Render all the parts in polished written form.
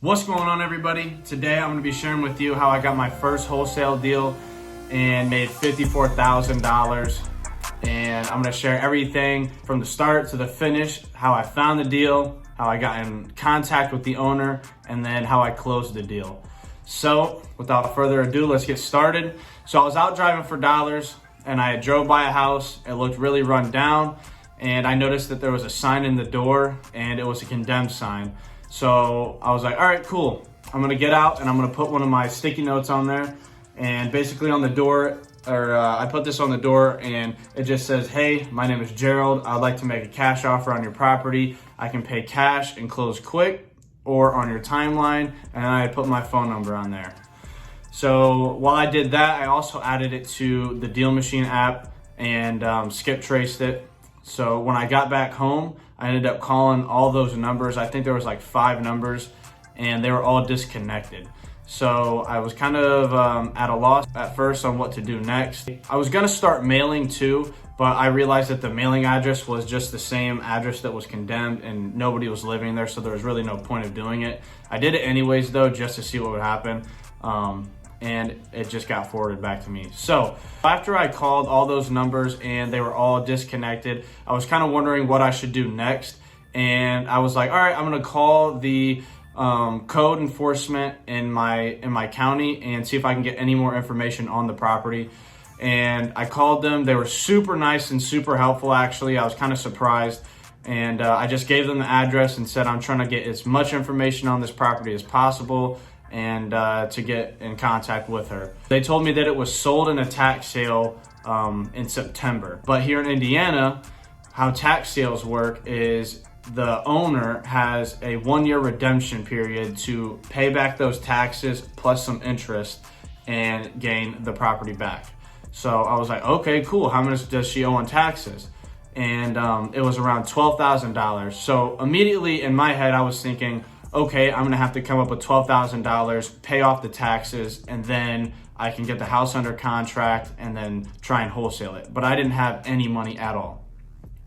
What's going on, everybody? Today I'm going to be sharing with you how I got my first wholesale deal and made $54,000. And I'm going to share everything from the start to the finish, how I found the deal, how I got in contact with the owner, and then how I closed the deal. So without further ado, let's get started. So I was out driving for dollars and I drove by a house. It looked really run down and I noticed that there was a sign in the door and it was a condemned sign. So I was like, all right, cool. I'm gonna get out and I'm gonna put one of my sticky notes on there. And basically on the door, I put this on the door and it just says, hey, my name is Gerald. I'd like to make a cash offer on your property. I can pay cash and close quick or on your timeline. And I put my phone number on there. So while I did that, I also added it to the Deal Machine app and skip traced it. So when I got back home, I ended up calling all those numbers. I think there was like 5 numbers and they were all disconnected. So I was kind of at a loss at first on what to do next. I was gonna start mailing too, but I realized that the mailing address was just the same address that was condemned and nobody was living there, so there was really no point of doing it. I did it anyways though, just to see what would happen. And it just got forwarded back to me. So after I called all those numbers and they were all disconnected, I was kind of wondering what I should do next. And I was like, all right, I'm gonna call the code enforcement in my county and see if I can get any more information on the property. And I called them. They were super nice and super helpful, actually. I was kind of surprised. And I just gave them the address and said I'm trying to get as much information on this property as possible and to get in contact with her. They told me that it was sold in a tax sale in September. But here in Indiana, how tax sales work is the owner has a 1-year redemption period to pay back those taxes plus some interest and gain the property back. So I was like, okay, cool. How much does she owe on taxes? And it was around $12,000. So immediately in my head, I was thinking, okay, I'm gonna have to come up with $12,000, pay off the taxes, and then I can get the house under contract and then try and wholesale it. But I didn't have any money at all.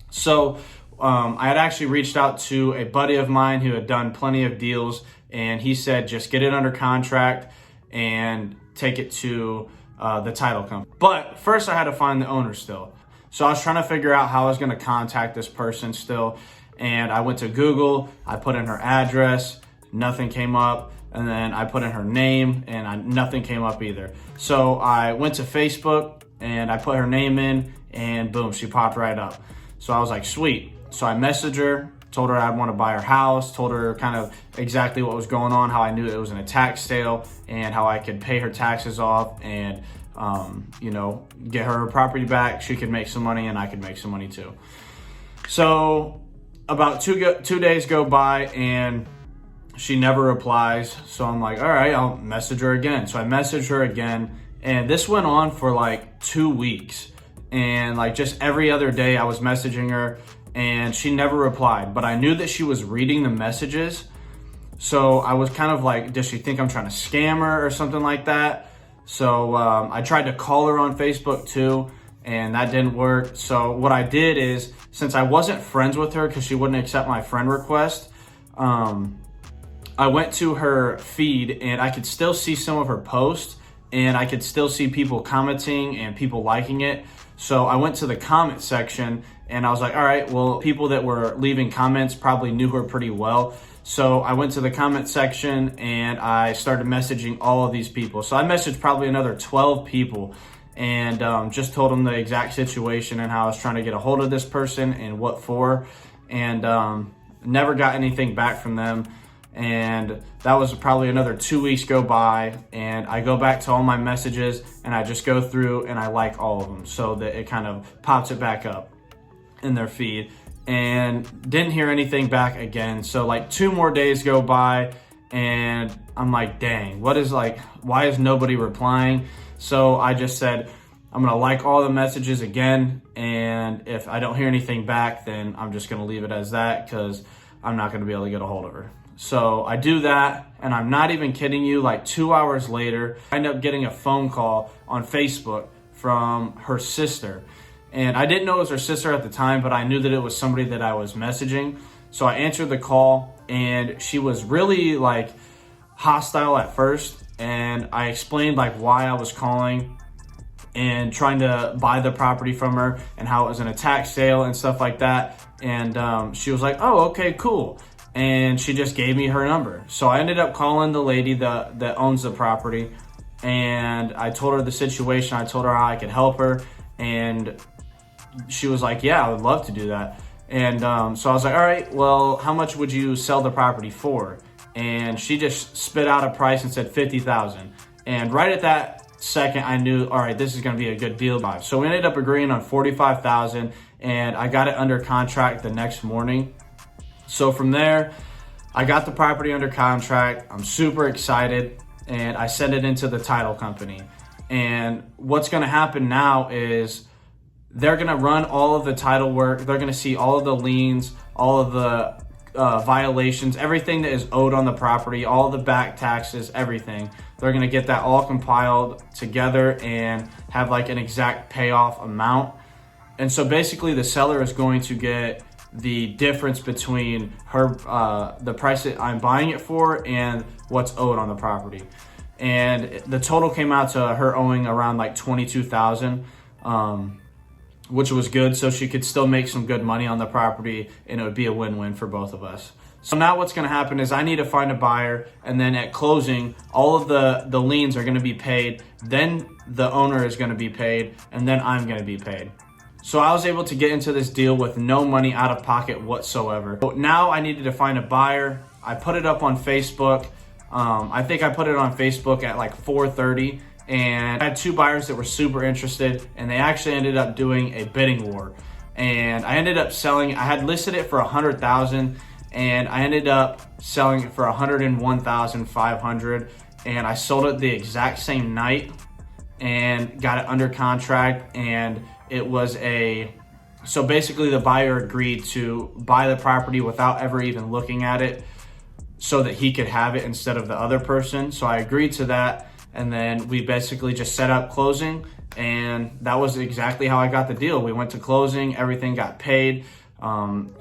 So I had actually reached out to a buddy of mine who had done plenty of deals, and he said, just get it under contract and take it to the title company. But first I had to find the owner still. So I was trying to figure out how I was gonna contact this person still. And I went to Google, I put in her address, nothing came up. And then I put in her name and nothing came up either. So I went to Facebook and I put her name in and boom, she popped right up. So I was like, sweet. So I messaged her, told her I'd want to buy her house, told her kind of exactly what was going on, how I knew it was in a tax sale and how I could pay her taxes off and, get her property back. She could make some money and I could make some money too. So about 2 days go by and she never replies. So I'm like, all right, I'll message her again. So I messaged her again and this went on for like 2 weeks. And like just every other day I was messaging her and she never replied, but I knew that she was reading the messages. So I was kind of like, does she think I'm trying to scam her or something like that? So I tried to call her on Facebook too, and that didn't work. So what I did is, since I wasn't friends with her because she wouldn't accept my friend request, I went to her feed and I could still see some of her posts and I could still see people commenting and people liking it. So I went to the comment section and I was like, all right, well, people that were leaving comments probably knew her pretty well. So I went to the comment section and I started messaging all of these people. So I messaged probably another 12 people and just told them the exact situation and how I was trying to get a hold of this person and what for, and never got anything back from them. And that was probably another 2 weeks go by and I go back to all my messages and I just go through and I like all of them so that it kind of pops it back up in their feed, and didn't hear anything back again. So like 2 more days go by and I'm like, dang, why is nobody replying? So I just said, I'm gonna like all the messages again, and if I don't hear anything back, then I'm just gonna leave it as that because I'm not gonna be able to get a hold of her. So I do that, and I'm not even kidding you, like 2 hours later, I end up getting a phone call on Facebook from her sister. And I didn't know it was her sister at the time, but I knew that it was somebody that I was messaging. So I answered the call, and she was really like hostile at first, and I explained like why I was calling and trying to buy the property from her and how it was an attack sale and stuff like that. And she was like, oh, okay, cool. And she just gave me her number. So I ended up calling the lady that owns the property, and I told her the situation. I told her how I could help her, and she was like, yeah, I would love to do that. And so I was like, all right, well, how much would you sell the property for? And she just spit out a price and said $50,000. And right at that second, I knew, all right, this is going to be a good deal. So we ended up agreeing on $45,000, and I got it under contract the next morning. So from there, I got the property under contract. I'm super excited, and I sent it into the title company. And what's going to happen now is they're going to run all of the title work. They're going to see all of the liens, all of the violations, everything that is owed on the property, all the back taxes, everything. They're going to get that all compiled together and have like an exact payoff amount. And so basically the seller is going to get the difference between her the price that I'm buying it for and what's owed on the property. And the total came out to her owing around like $22,000, which was good, so she could still make some good money on the property, and it would be a win-win for both of us. So now what's going to happen is I need to find a buyer, and then at closing, all of the liens are going to be paid, then the owner is going to be paid, and then I'm going to be paid. So I was able to get into this deal with no money out of pocket whatsoever. But now I needed to find a buyer. I put it up on Facebook. I think I put it on Facebook at like 4:30, and I had two buyers that were super interested, and they actually ended up doing a bidding war. And I ended up selling, I had listed it for $100,000, and I ended up selling it for $101,500, and I sold it the exact same night and got it under contract. And it was so basically the buyer agreed to buy the property without ever even looking at it so that he could have it instead of the other person. So I agreed to that, and then we basically just set up closing, and that was exactly how I got the deal. We went to closing, everything got paid.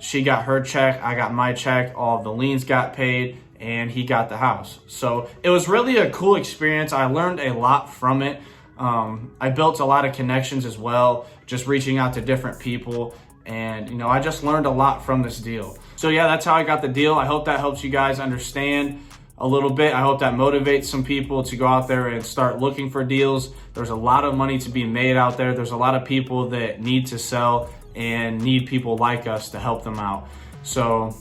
She got her check, I got my check, all of the liens got paid, and he got the house. So it was really a cool experience. I learned a lot from it. I built a lot of connections as well, just reaching out to different people, and I just learned a lot from this deal. So yeah, that's how I got the deal. I hope that helps you guys understand a little bit. I hope that motivates some people to go out there and start looking for deals. There's a lot of money to be made out there. There's a lot of people that need to sell and need people like us to help them out. So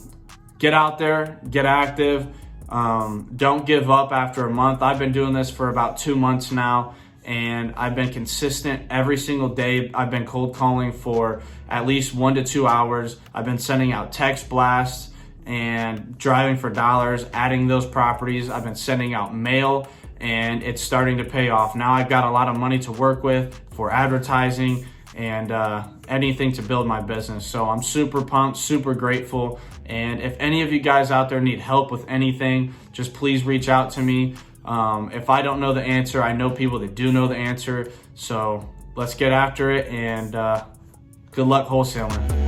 get out there, get active. Don't give up after a month. I've been doing this for about 2 months now, and I've been consistent every single day. I've been cold calling for at least 1 to 2 hours. I've been sending out text blasts and driving for dollars, adding those properties. I've been sending out mail, and it's starting to pay off. Now I've got a lot of money to work with for advertising and anything to build my business. So I'm super pumped, super grateful. And if any of you guys out there need help with anything, just please reach out to me. If I don't know the answer, I know people that do know the answer. So let's get after it, and good luck wholesaling.